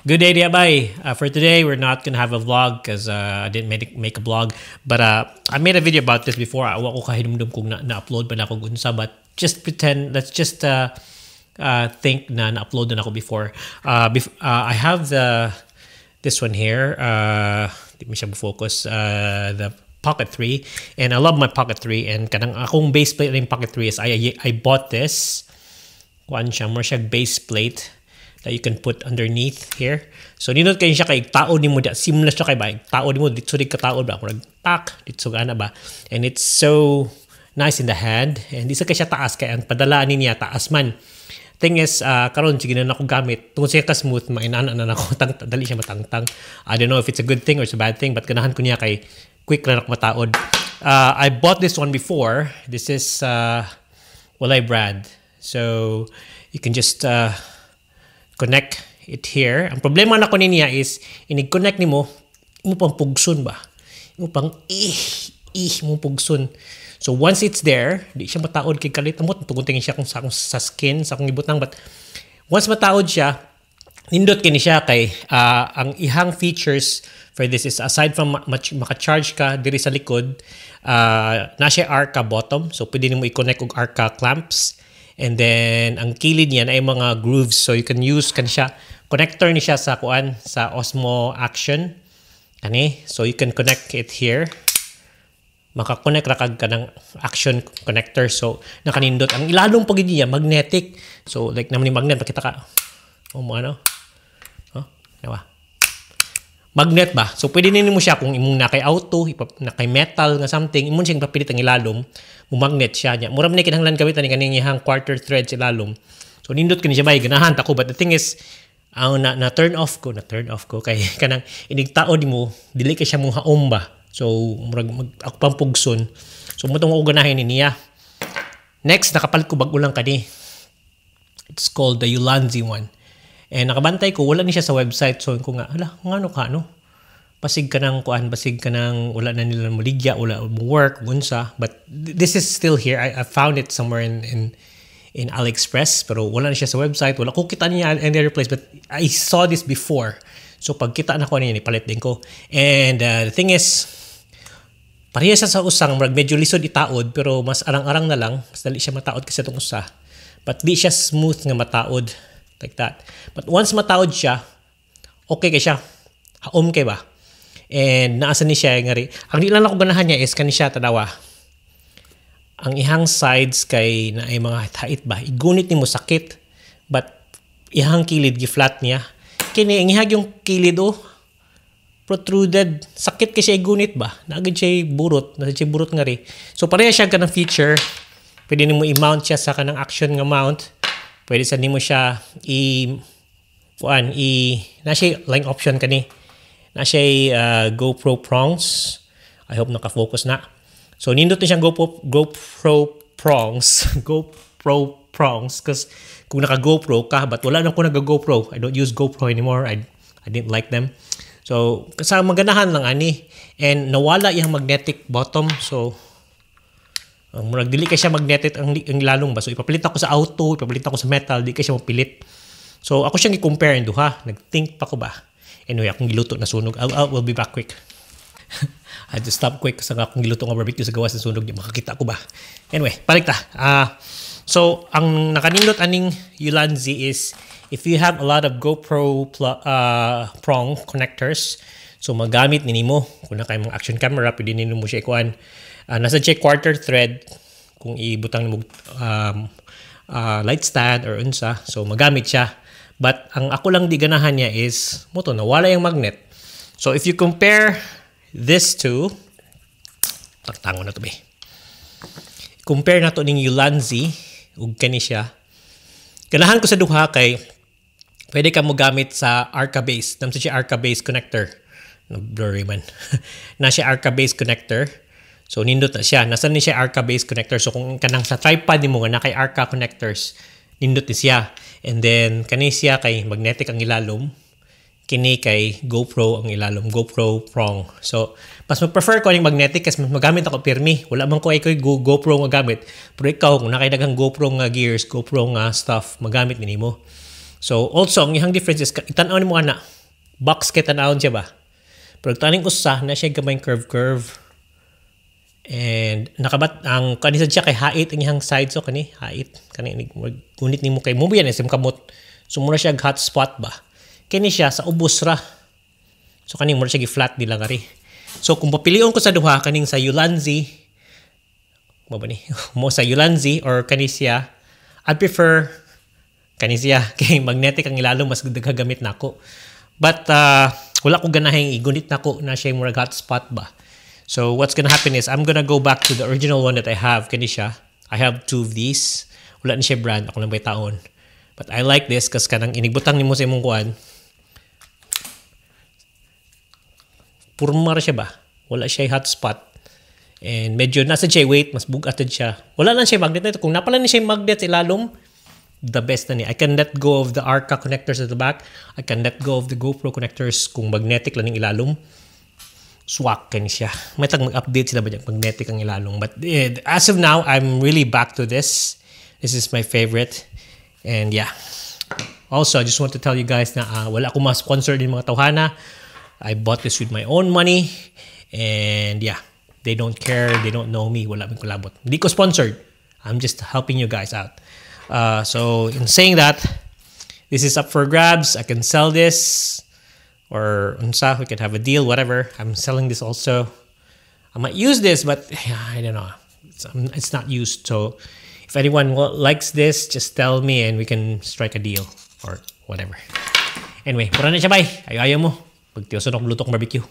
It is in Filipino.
Good day, Diabay. For today, we're not gonna have a vlog because I didn't make a vlog. But I made a video about this before. Awa ko kahidumdum kung na-upload pa na ako gunsa. But just pretend, let's just think na-upload na ako before. I have this one here. Di mo siya focus. The Pocket 3. And I love my Pocket 3. And kanang akong base plate ng Pocket 3 is I bought this. Kuan siya, more siya base plate that you can put underneath here. So nindot kayo siya kay tao ni mo da seamless siya kay ba tao ni mo dito di ka tao ba murag tak dito gana ba, and it's so nice in the hand, and isa kay siya taas kay ang padala ni niya taas man. Thing is karon sige na ako gamit tungod siya ka smooth mainana na nako dali siya matangtang. I don't know if it's a good thing or it's a bad thing, but ganahan ko niya kay quick na ako mataod. I bought this one before. This is Walay brand, so you can just connect it here. Ang problema na ko niya is inig-connect nimo mo pang pugson ba, mo pang mo pugson. So once it's there, di siya mataod kay kalit mo tungod tingin siya kung sa skin sa akong ibutang, but once mataod siya nindot kini siya kay ang ihang features for this is aside from maka-charge ka diri sa likod, na siya arca bottom, so pwede nimo i-connect og arca clamps. And then ang kilid niya ay mga grooves, so you can use siya connector ni siya sa kuan sa Osmo Action kani, so you can connect it here, maka-connect ra kag kanang Action connector. So nakanindot ang ilalong pagid niya magnetic, so like naman ni magnet makita ka ano nawa magnet ba, so pwede nimo siya kung imong nakay auto nakay metal nga something imong siyang papilit ang ilalom mo magnet siya niya mura man ni kinahanglan gawit ani kaning ihang quarter thread sa ilalom. So nindot kini siya bay ganahan ta ko, but the thing is ang na turn off ko kay kanang inigtao mo dili ka siya mong haom ba, so murag ako pang pugson, so mo tong ganahin niya. Next nakapalit ko bag-o lang kani, it's called the Ulanzi one. And nakabantay ko wala ni siya sa website, so ko nga hala ngano ka basig ka nang kuan, basig ka nang wala na nila muligya, wala mo work gunsa, but this is still here. I found it somewhere in AliExpress, pero wala na siya sa website, wala ko kita niya any other place, but I saw this before, so pagkita na ko niya ipalit din ko. And the thing is pareha siya sa usang medyo lisod itaod, pero mas arang-arang na lang, mas dali siya mataod kasi itong usa, but di siya smooth nga mataod like that. But once mataod siya, okay kay siya, haom kay ba. And naasa ni siya nga ri. Ang di lang ako ganahan niya is kani siya tanawa. Ang ihang sides kay na ay mga hait ba. Igunit nimo sakit, but ihang kilid gi-flat niya. Kini ang ihag yung kilid protruded, sakit kay siya igunit ba. Naagad siya burot, nasa siya burot nga ri. So pareha siya kanang feature. Pwede nimo i-mount siya sa kanang Action nga mount. Pwede sa nimo siya na siya line option kani. Na siya GoPro prongs. I hope naka-focus na. So nindot ni siyang GoPro prongs. GoPro prongs because kung naka-GoPro ka, but wala na ko nag-GoPro. I don't use GoPro anymore. I didn't like them. So kasi maganahan lang ani, and nawala yung magnetic bottom, so murag dili kay siya magnetic ang lalong ba. So ipapalit ako sa auto, ipapalit ako sa metal, di kay siya mapilit. So ako siyang i-compare and duha. Nag-think pa ko ba. Anyway, akong giluto na sunog. We'll be back quick. I had to stop quick kasi akong giluto nga barbecue sa gawas na sunog. Makakita ko ba? Anyway, balik ta. So, ang nakanindot aning Ulanzi is if you have a lot of GoPro prong connectors, so magamit nimo kung na kay mga action camera, pwede nimo mo siya ikuan. Nasa siya quarter thread kung ibutang mo light stand or unsa, so magamit siya. But ang ako lang di ganahan niya is moto nawala yung magnet. So if you compare this to tango na to be. Compare na to ning Ulanzi ug kani siya. Ganahan ko sa duha kay pwede ka mo gamit sa Arca base. Namsa siya Arca base connector. Blurry man. Na siya Arca base connector. So nindot na siya. Nasaan ni siya Arca base connector. So kung kanang sa tripod nimo nga na kay Arca connectors, nindot ni siya. And then kani siya kay magnetic ang ilalom, kini kay GoPro ang ilalom, GoPro prong. So mas prefer ko ang magnetic kasi magamit ako pirmi. Wala man ko ay GoPro nga gamit. Pero ikaw kung nakay daghang GoPro nga gears, GoPro nga stuff, magamit nimo. So also ang ihang difference is itan-aw nimo ana. box kitanawon siya ba. Pero taning usa na siya gamay curve. And nakabat ang kanisa siya kay hait ang iyang side so kani hait kani gunit nimo kay mo yan sim kamot. So mura siya hotspot ba. Kini siya sa ubos ra. So kani mura siya gi-flat nila ngari. So kung papilion ko sa duha kaning sa Ulanzi mo ba ni? Mo sa Ulanzi or kani siya, I prefer kani siya kay magnetic ang ilalom mas gagamit nako. But wala ko ganahing igunit nako na siya mura hotspot ba. So what's gonna happen is I'm gonna go back to the original one that I have. Kani siya. I have 2 of these. Wala ni siya brand. Ako lang may taon. But I like this kasi kanang inigbutang nimo sa imong kuan. Purmar siya ba? Wala siya hotspot. And medyo nasa siya weight. Mas bugatid siya. Wala lang siya magnet nito. Kung napala ni siya magnet ilalom, the best na niya. I can let go of the Arca connectors at the back. I can let go of the GoPro connectors kung magnetic lang yung ilalom. Swak ka siya. May mag-update sila ba dyan? Magnetic ang ilalong. But as of now, I'm really back to this. This is my favorite. And yeah. Also, I just want to tell you guys na wala akong ma-sponsor din mga tawhana. I bought this with my own money. And yeah. They don't care. They don't know me. Wala akong kulabot. Hindi ko sponsored. I'm just helping you guys out. So, in saying that, this is up for grabs. I can sell this. Or unsa, we could have a deal, whatever. I'm selling this also. I might use this, but I don't know. It's not used. So if anyone likes this, just tell me and we can strike a deal or whatever. Anyway, mura na siya, bye. Ayaw mo. Pagtiyoso na kong lutong barbecue.